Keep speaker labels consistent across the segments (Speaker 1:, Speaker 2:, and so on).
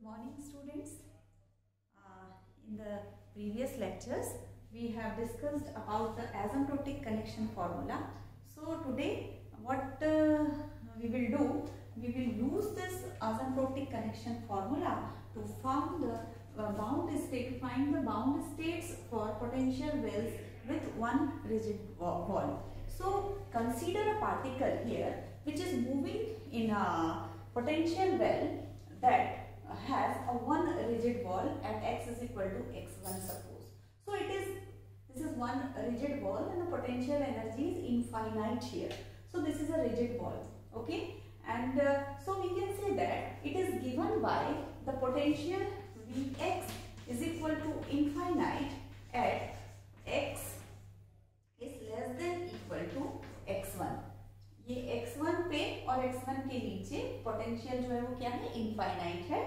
Speaker 1: Morning students. In the previous lectures we have discussed about the asymptotic connection formula. So today what we will do, we will use this asymptotic connection formula to find the bound states for potential wells with one rigid wall. So consider a particle here which is moving in a potential well that has a one rigid wall at x is equal to x1 suppose. So this is one rigid wall and the potential energy is infinite here. So this is a rigid wall, okay, and so we can say that it is given by the potential Vx is equal to infinite at x is less than equal to x1. ये x1 पे और x1 के नीचे potential जो है वो क्या है, इनफाइनाइट है,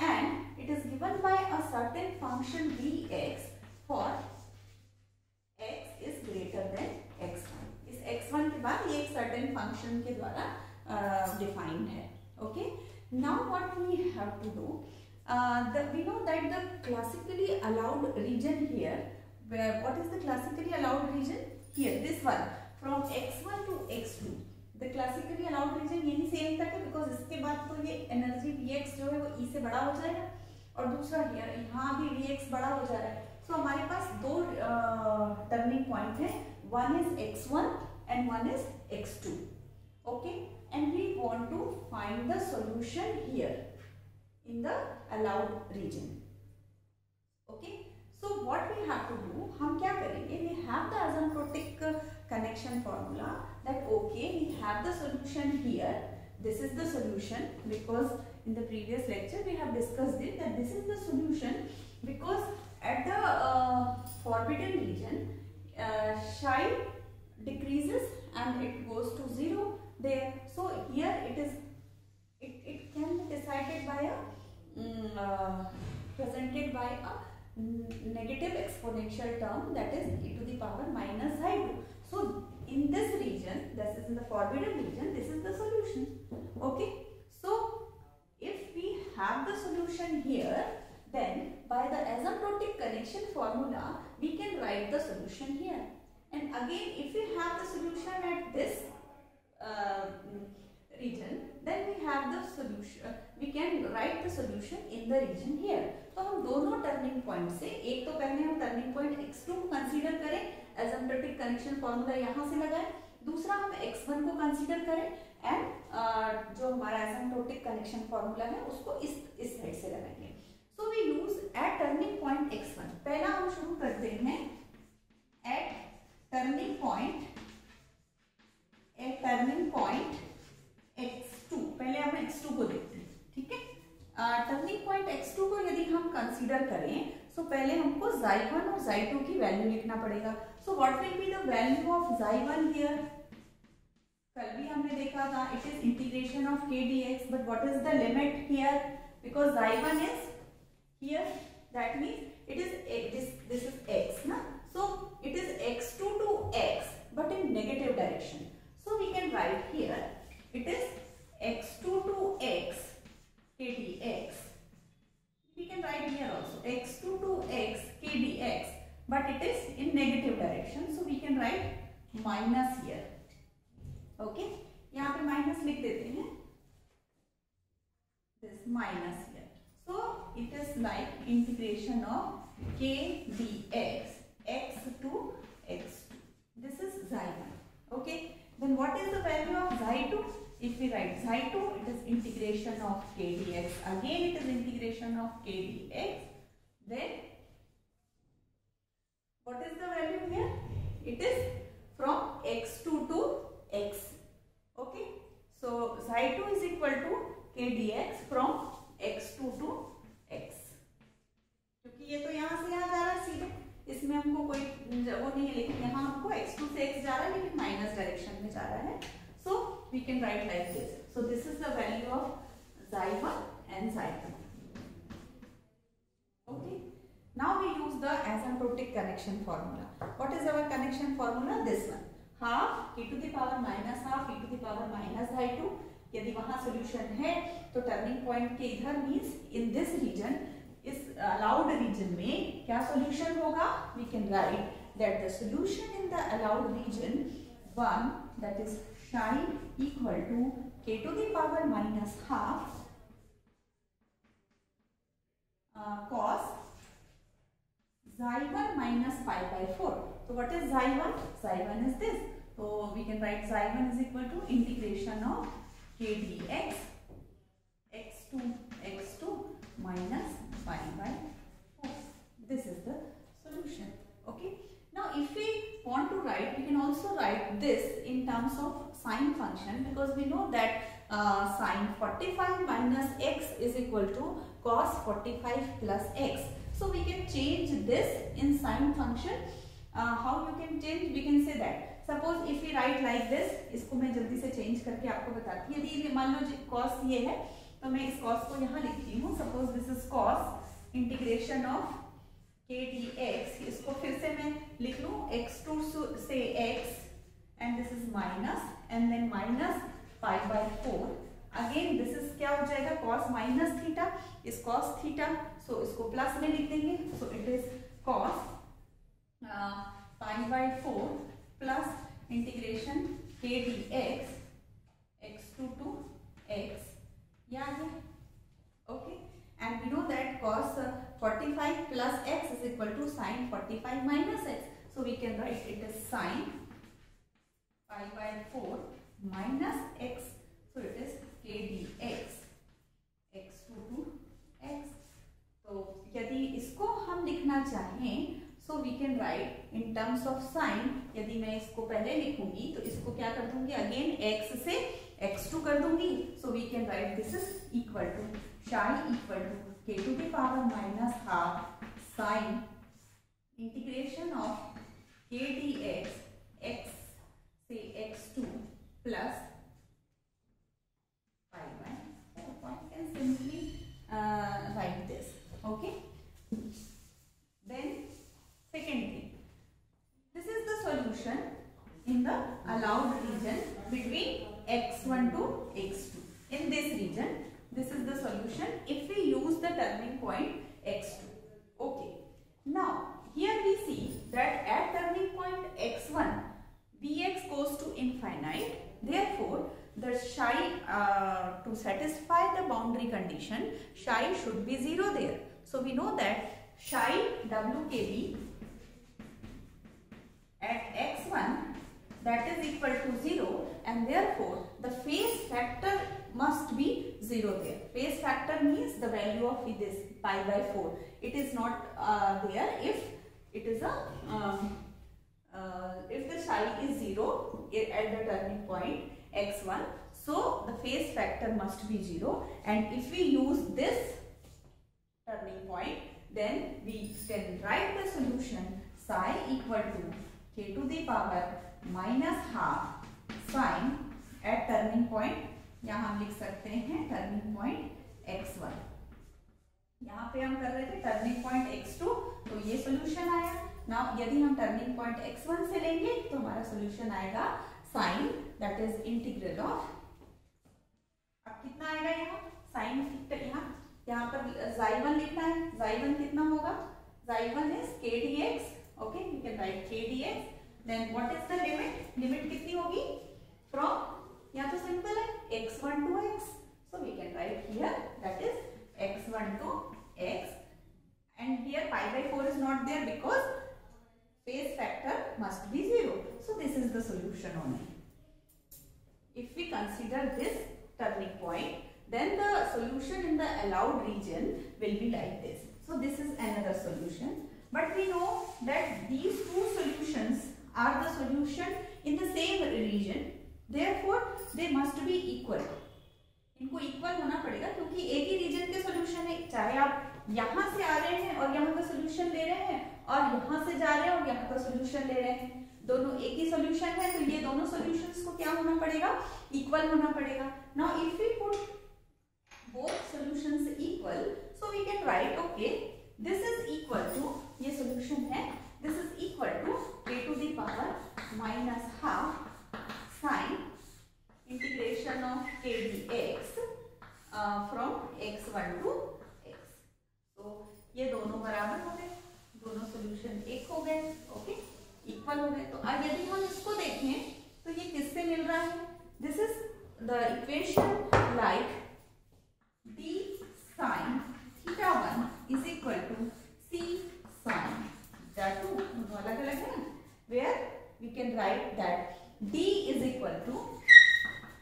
Speaker 1: and it is given by a certain function vx for x is greater than x1. इस x1 के बाद ये एक सर्टेन फंक्शन के द्वारा डिफाइंड है. Okay, now what we have to do, we know that the classically allowed region here, what is the classically allowed region here, this one from x1 to x2. The classically allowed region यही same तक है, because इसके बाद तो ये energy Vx जो है वो E से बड़ा हो जाएगा और दूसरा यहाँ भी Vx बड़ा हो जा रहा है. सो हमारे पास दो टर्निंग पॉइंट है, one is x1 and one is x2. Okay, and we want to find the solution here in the allowed region. Okay, so what we have to do, हम क्या करेंगे, we have the asymptotic connection formula that okay, we have the solution here. This is the solution because in the previous lecture we have discussed it that this is the solution because at the forbidden region psi decreases and it goes to 0 there. So here it can be decided by a presented by a negative exponential term, that is e to the power minus i2. So in this region, this is in the forbidden region, this is the solution. Okay, so if we have the solution here, then by the asymptotic connection formula we can write the solution here. And again, if we have the solution at this region, then we have the solution, we can write the solution in the region here. तो हम दोनों turning point से, एक तो पहले हम turning point x2 को consider करें, एसिम्प्टोटिक कनेक्शन फॉर्मूला यहाँ से लगाएं, दूसरा हम x1 को कंसीडर करें एंड जो हमारा एसिम्प्टोटिक कनेक्शन फॉर्मूला है उसको इस साइड से लगाएंगे. So we use at turning point x1. पहला हम शुरू करते हैं एट टर्निंग पॉइंट x2. पहले हम x2 को देखते हैं, ठीक है. टर्निंग पॉइंट x2 को यदि हम कंसीडर करें, सो पहले हमको xi1 और xi2 की वैल्यू लिखना पड़ेगा. So what will be the value of xi1 here, कल भी हमने देखा था, it is integration of k dx, but what is the limit here, because xi1 is here, that means it is this is x ना, सो it is x2 to x but in negative direction. So we can write here it is x2 to x k dx. We can write here also x2 to x k dx, but it is in negative direction, so we can write minus here. Okay, यहाँ पे minus लिख देते हैं, this minus here. So it is like integration of k dx, x to x2. This is xi1. Okay, then what is the value of xi2? If we write xi2, it is integration of k dx. Again, it is integration of k dx. Then, what is the value here? It is from x2 to x. Okay, so xi2 is equal to k dx from x2 to x. क्योंकि ये तो यहाँ से यहाँ जा रहा है सीधे, इसमें हमको कोई वो नहीं है, लेकिन यहाँ हमको x2 से x जा रहा है, लेकिन माइनस डायरेक्शन में जा रहा है. So we can write like this. So this is the value of xi1 and xi2. Okay. Now we use the asymptotic connection formula. What is our connection formula? This one. Half e to the power minus half e to the power minus i2 यदि वहां solution है तो turning point के इधर means in this region, इस allowed region में क्या solution होगा? We can write that the solution in the allowed region 1 that is psi equal to k to the power minus half cos xi1 minus pi by 4. So what is xi1? Xi1 is this. So we can write xi1 is equal to integration of k dx x2 minus pi by 4. This is the solution. Okay. Now if we want to write, we can also write this in terms of sine function, because we know that sine 45 minus x is equal to cos 45 plus x. So we can change this in sine function. How you can change? We can say that suppose if we write like this, इसको मैं जल्दी से change करके आपको बताती हूँ। यदि मान लो cos ये है तो मैं इस cos को यहाँ लिखती हूँ। Suppose this is cos integration of k dx, इसको फिर से मैं लिख लूँ x2 से x and this is minus and then minus pi by 4. Again this is क्या हो जाएगा? cos minus theta is cos theta, so इसको प्लस में लिख देंगे, so it is cos pi by 4 plus integration k dx x2 to x. या okay, and we know that cos 45 plus x is equal to sin 45 minus x, so we can write it as sin pi by 4 minus x, so it is k dx x2 to x. तो यदि इसको हम लिखना चाहें, so we can write in terms of sin. यदि मैं इसको पहले लिखूंगी तो इसको क्या कर दूंगी? अगेन x से x2 कर दूंगी, so we can write this is equal to psi equal to k to the power minus half sin integration of k dx x से x2 plus pi by 4. One can simply write this. Okay. Then second thing, this is the solution in the allowed region between x1 to x2. In this region, this is the solution if we use the turning point x2. Okay. Now here we see that at turning point x1 dx goes to infinite. Therefore, the psi to satisfy the boundary condition, psi should be 0 there. So we know that psi WKB at x1 that is equal to 0, and therefore the phase factor must be 0 there. Phase factor means the value of this pi by 4. It is not there if it is a if the psi is 0 at the turning point x1, so the phase factor must be 0, and if we use this turning point, then we can write the solution psi equal to k to the power minus half sin at turning point, यहाँ हम लिख सकते हैं turning point x1. यहाँ पे हम कर रहे थे turning point x2, तो ये solution आया. Now यदि हम turning point x1 से लेंगे तो हमारा solution आएगा sin, that is integral of, अब कितना आएगा यहाँ sin थीटा, यहाँ पर xi1 लिखना है. xi1 कितना होगा? xi1 is k dx. Okay, you can write k dx. Then what is the limit? Limit कितनी होगी? From, यहाँ तो simple है, x1 to x. So we can write here that is x1 to x, and here pi by 4 is not there because phase factor must be 0. So this is the solution only. If we consider this turning point, then the solution in the allowed region will be like this. So this is another solution. But we know that these two solutions are the solution in the same region. Therefore, they must be equal. इनको equal होना पड़ेगा क्योंकि एक ही region के solution है. चाहे आप यहाँ से आ रहे हैं और यहाँ का solution ले रहे हैं, और यहाँ से जा रहे हैं और यहाँ का solution ले रहे हैं, दोनों एक ही solution है, तो ये दोनों solutions को क्या होना पड़ेगा? Equal होना पड़ेगा. Now, if we put both solutions equal, so we can write, okay, this is equal to, ये solution है, this is equal to k to the power minus half sin integration of k from x1 to x. तो ये दोनों बराबर हो गए, दोनों solution एक हो गए, ओके, इक्वल हो गए। तो अब यदि हम इसको देखें तो ये किससे मिल रहा है? This is the equation like d sin θ1 is equal to c sin θ2, दोनों अलग अलग है ना, where we can write that d is equal to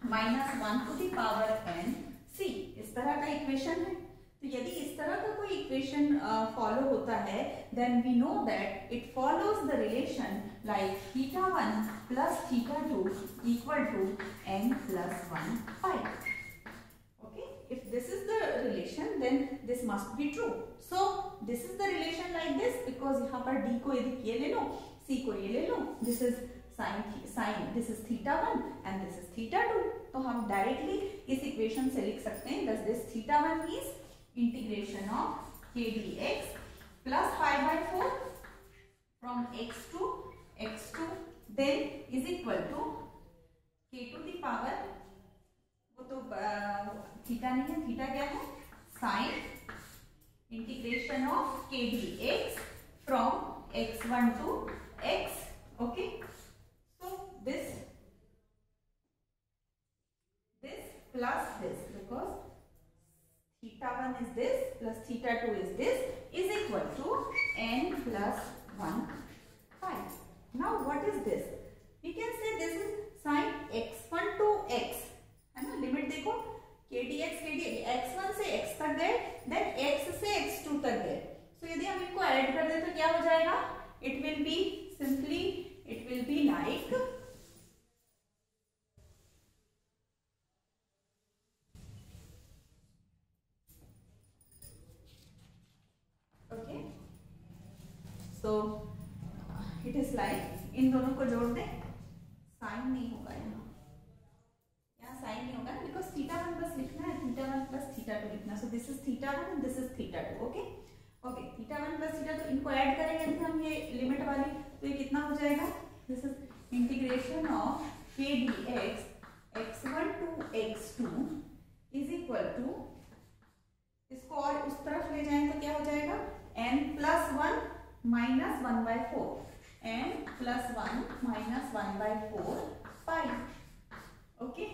Speaker 1: -1 to the power n c, इस तरह का इक्वेशन है। तो यदि इस तरह का कोई इक्वेशन फॉलो होता है, then we know that it follows the relation like θ1 plus θ2 equal to n plus 1 pi. Okay, if this is the relation, then this must be true. So this is the relation like this, because यहाँ पर d को यदि ये ले लो, c को ये ले लो, this is sin, this is θ1 and this is θ2. तो हम डायरेक्टली इस इक्वेशन से लिख सकते हैं, thus this θ1 is integration of k dx plus pi by 4 from x to x2, then is equal to k to the power, वो तो theta नहीं है, थीटा क्या है, sin integration of k dx from x1 to x, okay. So this plus this, because θ1 is this plus θ2 is this, is equal to n plus 1 pi. Now what is this? We can say this is sin x1 to x, है ना, limit देखो, k dx x1 से x तक गए, then x से x2 तक गए। तो यदि हम इनको ऐड कर दें तो क्या हो जाएगा? It will be simply, it will be like so it is like, इन दोनों को जोड़ दें, साइन नहीं होगा यहाँ साइन नहीं होगा ना, बिकॉज θ1 बस लिखना है, θ1 plus θ2 लिखना, so this is θ1 and this is θ2, okay, okay, θ1 plus θ2 इनको ऐड करेंगे तो हम ये लिमिट वाली, तो ये कितना हो जाएगा? This is integration of k dx x1 to x2 is equal to, इसको और उस तरफ ले जाएं तो क्या हो जाएगा? n plus 1 minus 1 by 4, n plus 1 minus 1 by 4 pi, okay.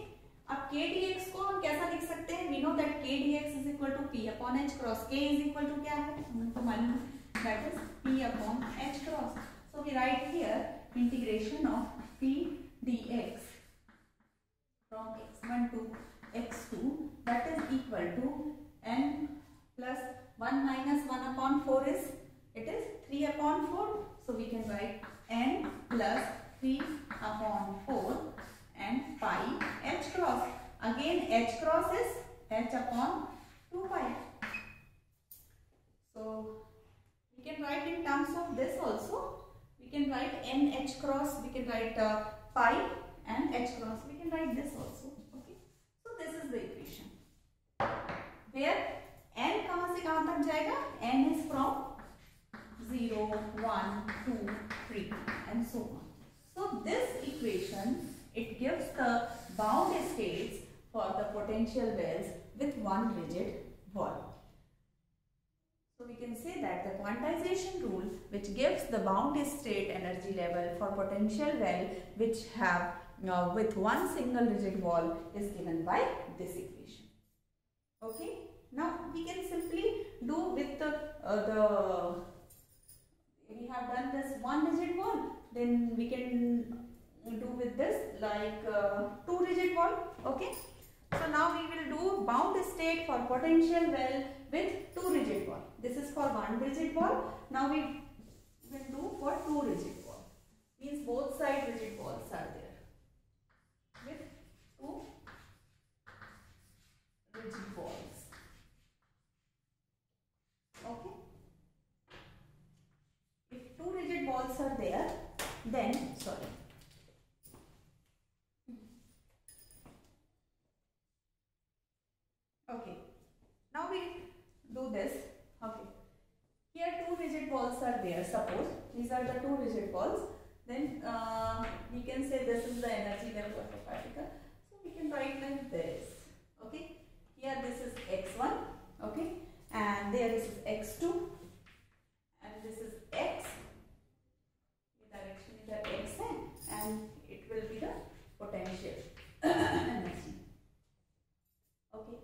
Speaker 1: अब k dx को हम कैसा लिख सकते हैं? we know that k dx is equal to p upon h cross, k is equal to क्या है हमको मालूम, that is p upon h cross. So we write here integration of p dx from x1 to x2, that is equal to n plus 1 minus 1 upon 4 is, it is 3 upon 4, so we can write n plus 3 upon 4 and pi h cross. Again h cross is h upon 2 pi. So we can write in terms of this also. We can write n h cross, we can write pi and h cross. We can write this also. Okay. So this is the equation where n कहाँ से कहाँ तक जाएगा? n is from 0, 1, 2, 3 and so on. So this equation, it gives the bound states for the potential wells with one rigid wall. So we can say that the quantization rule which gives the bound state energy level for potential well which have with one single rigid wall is given by this equation. Okay. Now we can simply do with we have done this one rigid wall, then we can do with this like two rigid wall, okay. So now we will do bound state for potential well with two rigid wall. This is for one rigid wall. Now we will do for two rigid wall, means both side rigid walls are there with two rigid walls, okay. If two rigid walls are there, then okay, now we do this, okay. Here two rigid walls are there, suppose these are the two rigid walls, then we can say this is the energy level of a particle, so we can write like this, okay. Here this is okay,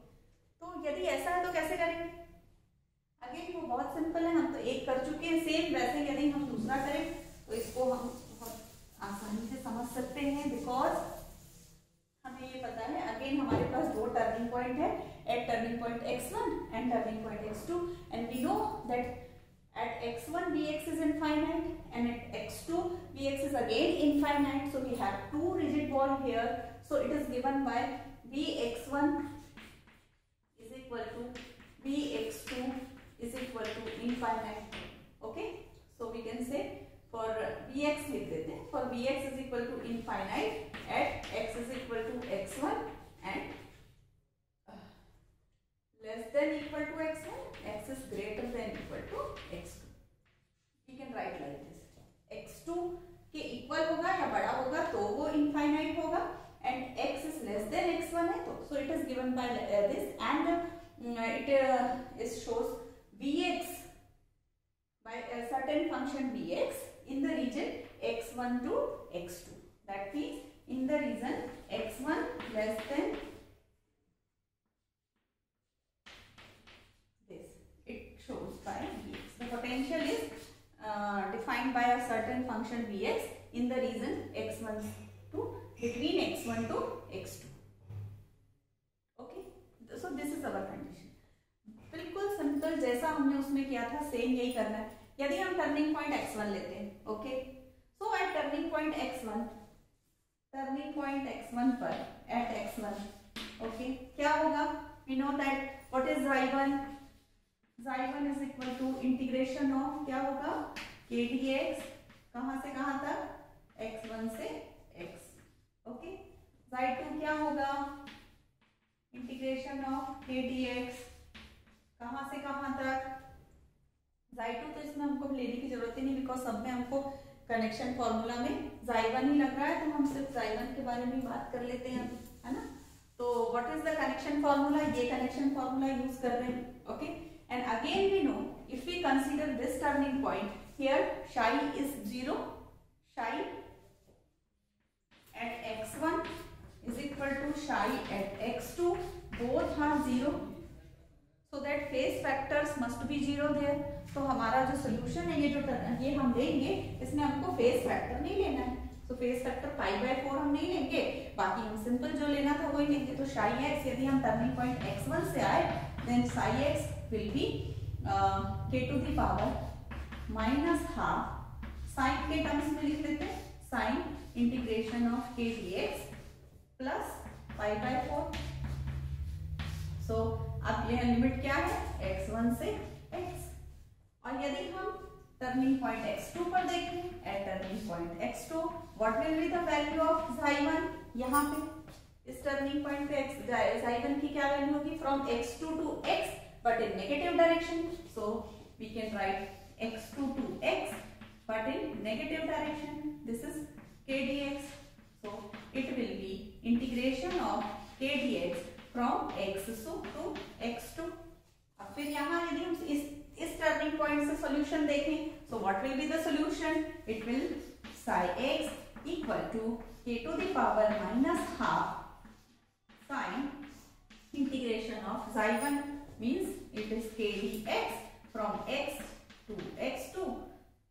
Speaker 1: तो यदि ऐसा है तो कैसे करेंगे? Again वो बहुत simple है, हम तो एक कर चुके हैं सेम, वैसे यदि हम दूसरा करें तो इसको हम बहुत आसानी से समझ सकते हैं, बिकॉज हमें ये पता है अगेन हमारे पास दो टर्निंग पॉइंट है, at turning point x1 and turning point x2, and we know that at x1 vx is infinite and at x2 vx is again infinite, so we have two rigid ball here, so it is given by vx1 is equal to vx2 is equal to infinite. Okay, so we can say for vx लिख देते हैं, for vx is equal to infinite at x is equal to x1 and less than equal to x1, x is greater than equal to x2. We can write like this, x2 के equal होगा या बड़ा होगा तो वो infinite होगा, and x is less than x1 है तो so it is given by this, and it shows vx by a certain function vx in the region x1 to x2. That means in the region x1 less than shows by vx. The potential is defined by a certain function vx in the region x1 to between x1 to x2. Okay, so this is our condition. बिल्कुल simple, जैसा हमने उसमें किया था same यही करना है. यदि हम टर्निंग पॉइंट x1 लेते हैं, okay, so at turning point x1 पर एट x1, ओके, क्या होगा? We know that what is y1. Xi1 is equal to integration of क्या होगा k dx, कहां से कहां तक? x1 से x. ओके, Xi2 क्या होगा? इंटीग्रेशन ऑफ k dx, कहां से कहां तक? Xi2 तो इसमें हमको लेने की जरूरत ही नहीं, बिकॉज सब में हमको कनेक्शन फॉर्मूला में Xi1 ही लग रहा है, तो हम सिर्फ Xi1 के बारे में बात कर लेते हैं, है ना. तो what is the connection formula? ये कनेक्शन फॉर्मूला यूज कर रहे हैं. Okay, and again we know if we consider this turning point here, psi is 0, psi at x1 is equal to psi at x2, both are 0, so that phase factors must be 0 there. तो हमारा जो solution है, ये हम लेंगे, इसमें हमको phase factor नहीं लेना है, तो phase factor pi/4 हम नहीं लेंगे, बाकी हम सिंपल जो लेना था वही लेंगे. तो psi x यदि हम टर्निंग पॉइंट x1 से आए, then psi x will be k to the power minus half sin के टर्म्स में लिख लेते हैं, sin integration of k dx plus pi/4. सो अब यह लिमिट क्या है? x1 से x. और यदि हम टर्निंग पॉइंट x2 पर देखें, at turning point x2 what will be the value of Xi1? यहाँ पे इस टर्निंग पॉइंट पे Xi1 की क्या वैल्यू होगी? From x2 to x but in negative direction, so we can write x2 to x but in negative direction. This is k dx, so it will be integration of k dx from x to x2. अब फिर यहाँ यदि हम इस turning point से solution देखें, so what will be the solution? It will psi x equal to k to the power minus half sin integration of Xi1 means it is k dx from x to x2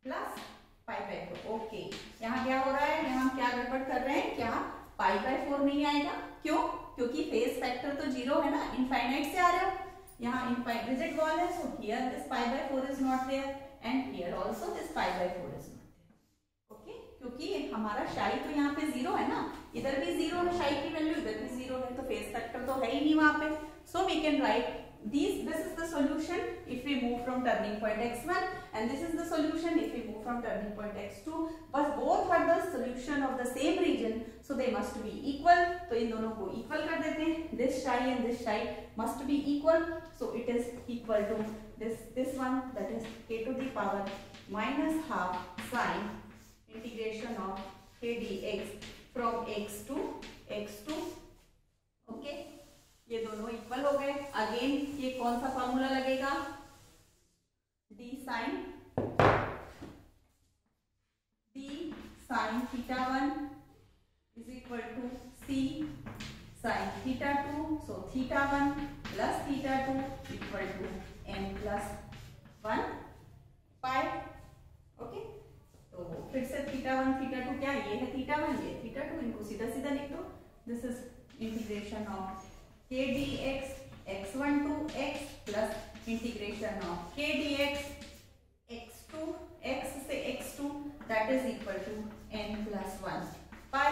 Speaker 1: plus pi/4. Okay, यहाँ क्या हो रहा है? यहाँ क्या गड़बड़ कर रहे हैं? क्या pi/4 नहीं आएगा? क्यों? क्योंकि फेज फैक्टर तो 0 है ना, इनफाइनाइट से आ रहे हो. यहाँ इनफाइनाइट रिजिड बॉल है, so here this pi/4 is not there and here also this pi/4 is not there. Okay, क्योंकि हमारा psi तो यहाँ पे 0 है ना, इधर भी 0 है, psi की वैल्यू इधर भी 0 है, तो फेज फैक्टर तो है ही नहीं वहां पे. So we can write this is the solution if we move from turning point x1, and this is the solution if we move from turning point x2, but both are the solution of the same region, so they must be equal. तो इन दोनों को equal कर देते हैं. This psi and this psi must be equal, so it is equal to this one, that is k to the power minus half sin integration of k dx from x to x2. Okay, ये दोनों equal हो गए. Again ये कौन सा formula लगेगा? d sin theta 1 is equal to c sin theta 2, so theta 1 plus theta 2 equal to n plus 1 pi. Okay, तो फिर से थीटा 1 थीटा 2 क्या, ये है थीटा 1 ये थीटा 2, इनको सीधा सीधा लिख दो. This is integration of k dx x1 to x plus integration of k dx x2 x से x2 that is equal to n plus 1 pi.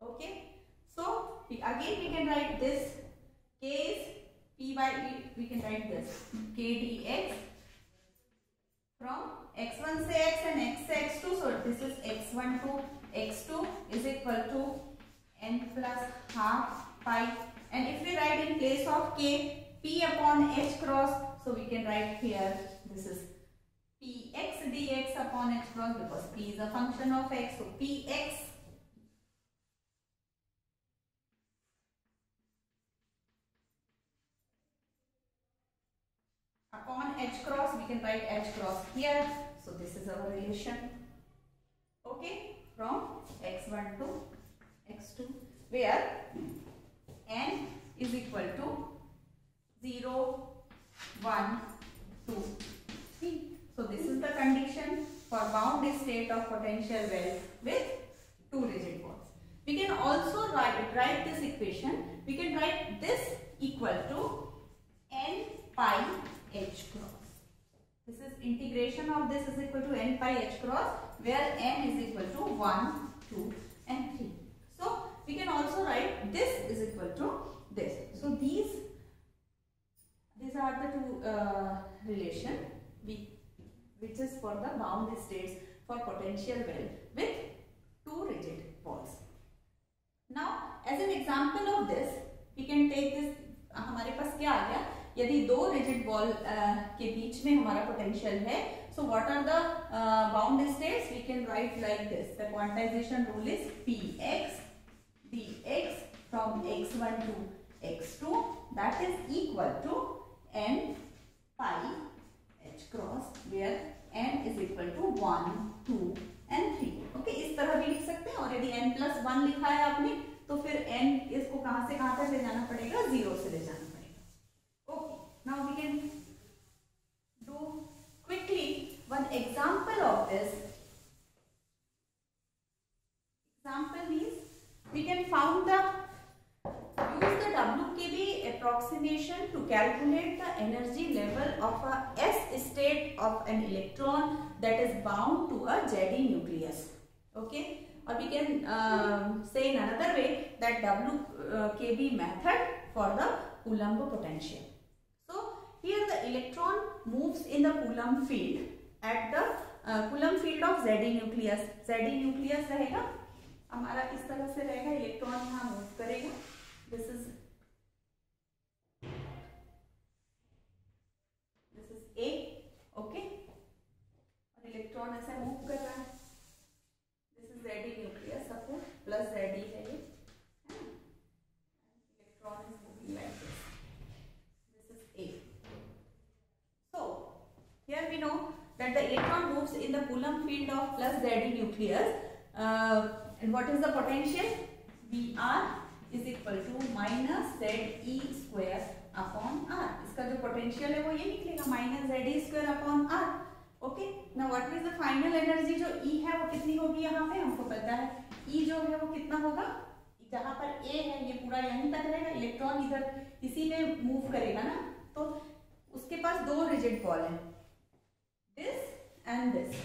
Speaker 1: Okay, so again we can write this k is p by e, we can write this k dx from x1 से x and x से x2, so this is x1 to x2 is equal to n plus half pi, and if we write in place of k p upon h cross, so we can write here this is px dx upon h cross, because p is a function of x, so px upon h cross, we can write h cross here, so this is our relation. Okay, from x1 to x2 where n is equal to 0 1 2 3. So this is the condition for bound state of potential well with two rigid balls. We can also write this equation, we can write this equal to n pi h cross. This is integration of this is equal to n pi h cross, where n is equal to 1 2 and 3. So we can also write this is equal to this. So these are the two relation which is for the bound states for potential well with two rigid balls. Now as an example of this we can take this, हमारे पास क्या आ गया, यदि दो rigid ball के बीच में हमारा potential है, so what are the bound states, we can write like this. The quantization rule is px dx from x1 to x2 that is equal to n pi h cross, where n is equal to 1 2 and 3. Okay, इस तरह भी लिख सकते हैं, और यदि n plus 1 लिखा है आपने तो फिर n इसको कहां से कहां तक ले जाना पड़ेगा, 0 से ले जाना पड़ेगा. Okay, now we can do quickly one example of this. Example means we can use the WKB approximation to calculate the energy level of a S state of an electron that is bound to a ZE nucleus. Okay, or we can say in another way that WKB method for the Coulomb potential. So here the electron moves in the Coulomb field at the Coulomb field of ZE nucleus. ZE nucleus रहेगा हमारा इस तरह से रहेगा, electron यहाँ move करेगा, this is A. Okay, और electron ऐसे मूव कर रहा है, this is ZE nucleus suppose plus ZE है ये, electron is moving like this is A. So here we know that the electron moves in the Coulomb field of plus ZE nucleus, and what is the potential, VR is equal to minus ZE square upon R. इसका जो potential है वो ये निकलेगा minus ZE square upon R. Okay, now what is the final energy, जो E है वो कितनी होगी, यहाँ पे हमको पता है E जो है वो कितना होगा, जहाँ पर A है ये पूरा यहीं तक रहेगा, इलेक्ट्रॉन इधर इसी में मूव करेगा ना, तो उसके पास दो रिजिड बॉल है, दिस एंड दिस,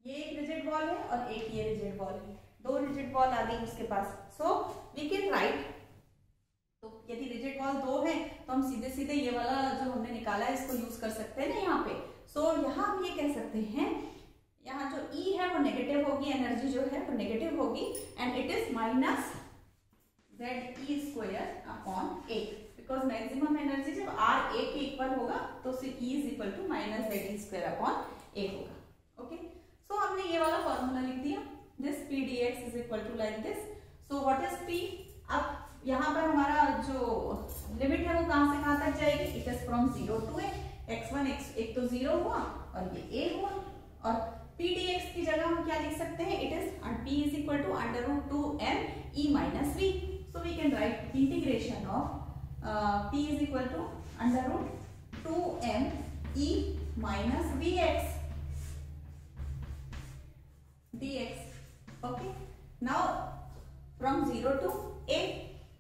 Speaker 1: ये एक रिजिड बॉल है और एक ये रिजिड बॉल है, दो रिजिड बॉल आ गई उसके पास. सो वी कैन राइट, तो यदि रिजिड बॉल दो है तो हम सीधे सीधे ये वाला जो हमने निकाला है इसको यूज कर सकते हैं ना यहाँ पे. सो यहाँ हम ये कह सकते हैं, यहाँ जो E है वो नेगेटिव होगी, एनर्जी जो है वो नेगेटिव होगी, and it is minus ZE square upon A, because maximum energy जब R A के इक्वल होगा तो E is equal to minus ZE square upon A होगा. ओके, सो हमने ये वाला फॉर्मूला लिख दिया, this P dx is equal to like this. So what is P, अब यहाँ पर हमारा जो लिमिट है वो कहां से कहां तक जाएगी, it is from 0 to A. x1 एक तो 0 हुआ और ये A हुआ, और P dx की जगह हम क्या लिख सकते हैं, it is P is equal to under root 2m E minus V. So we can write integration of p is equal to under root 2m e minus vx dx. Okay. Now from 0 to a,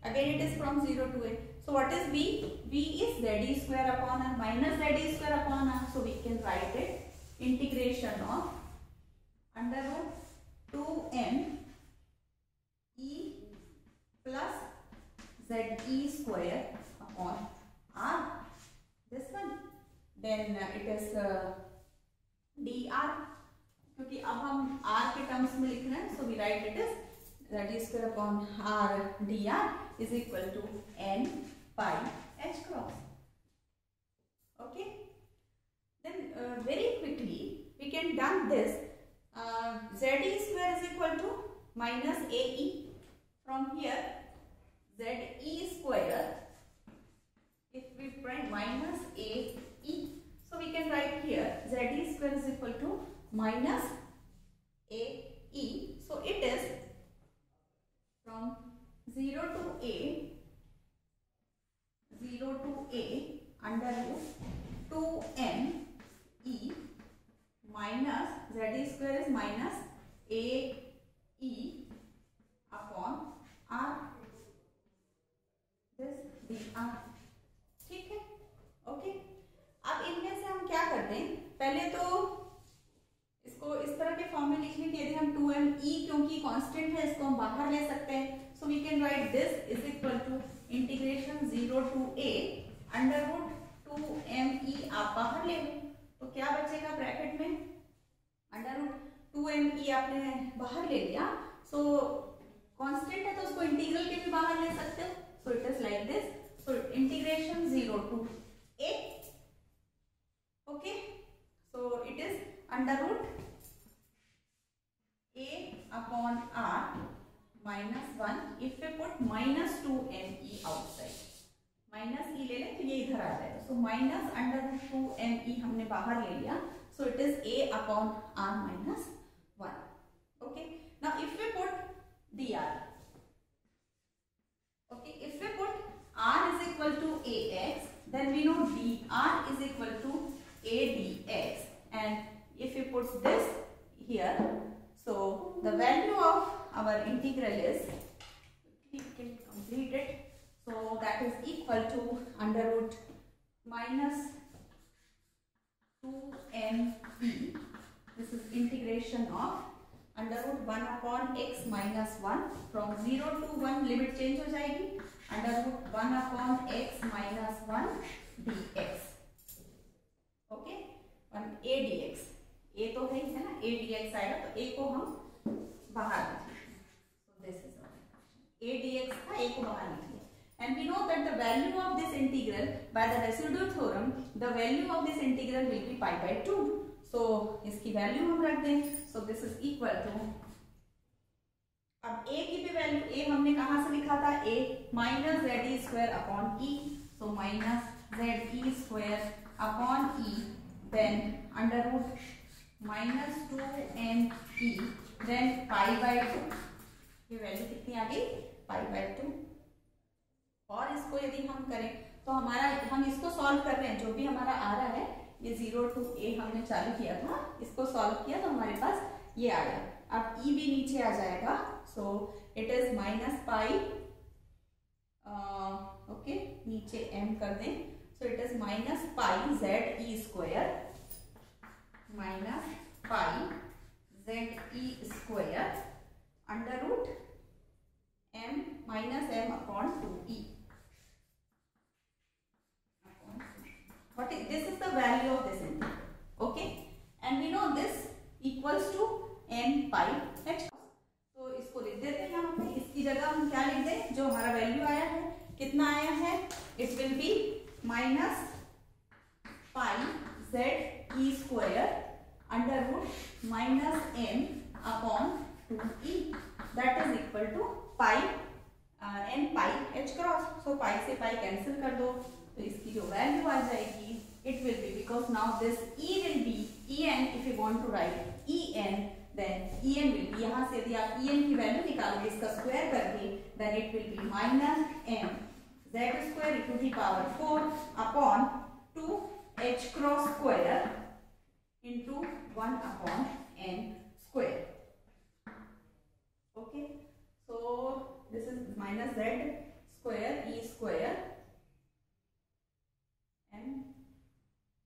Speaker 1: again it is from 0 to a. So what is v? V is z square upon r minus z square upon r. So we can write it integration of under root 2m e plus ze square upon r, this one. Then it is dr, क्योंकि अब हम r के terms में लिख रहे हैं, so we write it as z square upon r dr is equal to n pi h cross. Okay. Then very quickly we can done this. Ze square is equal to minus ae. From here ze square, if we print minus ae, so we can write here ze square is equal to minus ae. So it is from 0 to a under root 2m e minus z square is minus ae upon r, this dr. ठीक है. Okay. अब इनमें से हम क्या करते हैं, पहले तो इसको इस तरह के फॉर्म में लिखने के, यदि हम 2me क्योंकि कांस्टेंट है इसको हम बाहर ले सकते हैं. So we can write this is equal to integration 0 to a under root 2me. आप बाहर ले लो तो क्या बचेगा ब्रैकेट में, अंडर रूट 2me आपने बाहर ले लिया. सो कांस्टेंट है तो उसको इंटीग्रल के भी बाहर ले सकते हो. So it is like this. So integration 0 to a. Okay. So it is under root a upon r minus 1. if we put minus 2me outside, minus E ले लें तो ये इधर आ जाएगा. So minus under root 2me हमने बाहर ले लिया. So it is a upon r minus 1. Okay. Now if we put dr, okay, if we put r is equal to ax, then we know dr is equal to a dx, and if we put this here, so the value of our integral is, we can complete it. So that is equal to under root minus 2me. This is integration of under root 1 upon x minus 1. From 0 to 1 limit change हो जाएगी. Under root 1 upon x minus 1 dx. Okay. 1 a dx. a तो है ना, a dx आएगा तो a को हम बाहर लिखेंगे. So this is a dx था, a को बाहर लिखिए. And we know that the value of this integral by the residual theorem, the value of this integral will be pi by 2. So इसकी वैल्यू हम रख दें. So this is equal to, अब a की भी वैल्यू, a हमने कहाँ से लिखा था, a minus z square upon e. So minus z square upon e, then under root minus 2me, then pi by 2. ये वैल्यू कितनी आ गई, pi by 2. और इसको यदि हम करें तो हमारा, हम इसको सॉल्व कर रहे हैं, जो भी हमारा आ रहा है, ये 0 टू a हमने चालू किया था, इसको सॉल्व किया तो हमारे पास ये आया. अब e भी नीचे आ जाएगा. So it is minus pi, okay, नीचे m कर दें. So it is minus pi ze square minus pi ze square under root m minus m upon 2e. What is this? Is the value of this integral. Okay, and we know this equals to n pi h. तो इसको लिख देते हैं यहाँ पे. इसकी जगह हम क्या लिख दें, जो हमारा वैल्यू आया है, कितना आया है, it will be minus pi ze square under root minus m upon 2e. That is equal to pi n pi h cross. So pi से पाई कैंसिल कर दो तो इसकी जो वैल्यू आ जाएगी, it will B, because now this e will be en. if you want to write en, then En will be, यहाँ से यदि आप En की वैल्यू निकालोगे इसका स्क्वायर करके, then it will be minus m z square e to the power 4 upon 2 h cross square into 1 upon n square. Okay, so this is minus z square e square m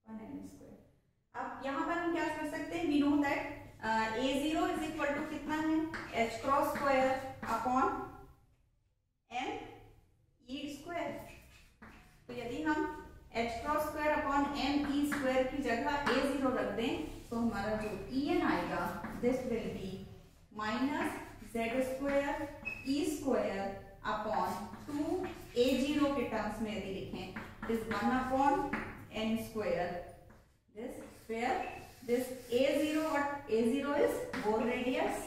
Speaker 1: 1 n square. अब यहाँ पर हम क्या कर सकते हैं, we know that a0 is equal to कितना है, h cross square upon m e square. तो यदि हम h cross square upon m e square की जगह a0 रख दें तो हमारा जो en आएगा this will be minus z square e square upon 2 a0 के टर्म्स में यदि लिखें this 1 upon n square, this where this a0, what a0 is Bohr radius.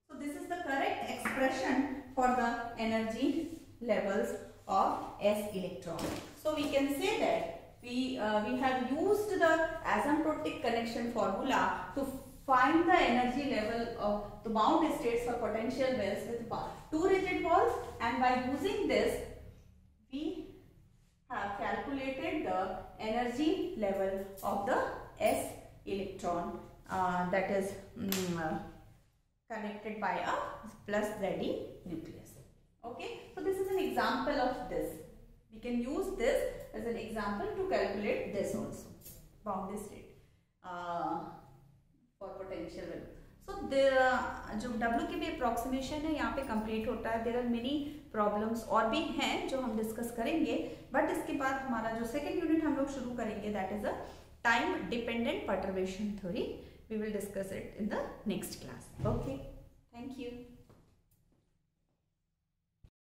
Speaker 1: So this is the correct expression for the energy levels of s electron. So we can say that we have used the asymptotic connection formula to find the energy level of the bound states for potential wells with two rigid walls, and by using this we have calculated the energy level of the s electron that is connected by a plus Ze nucleus. Okay, so this is an example of this. We can use this as an example to calculate this also, boundary state for potential value. So जो W की भी approximation है यहाँ पे complete होता है. There are many problems और भी हैं जो हम discuss करेंगे, but इसके बाद हमारा जो second unit हम लोग शुरू करेंगे, that is a time dependent perturbation theory. We will discuss it in the next class. Okay, thank you.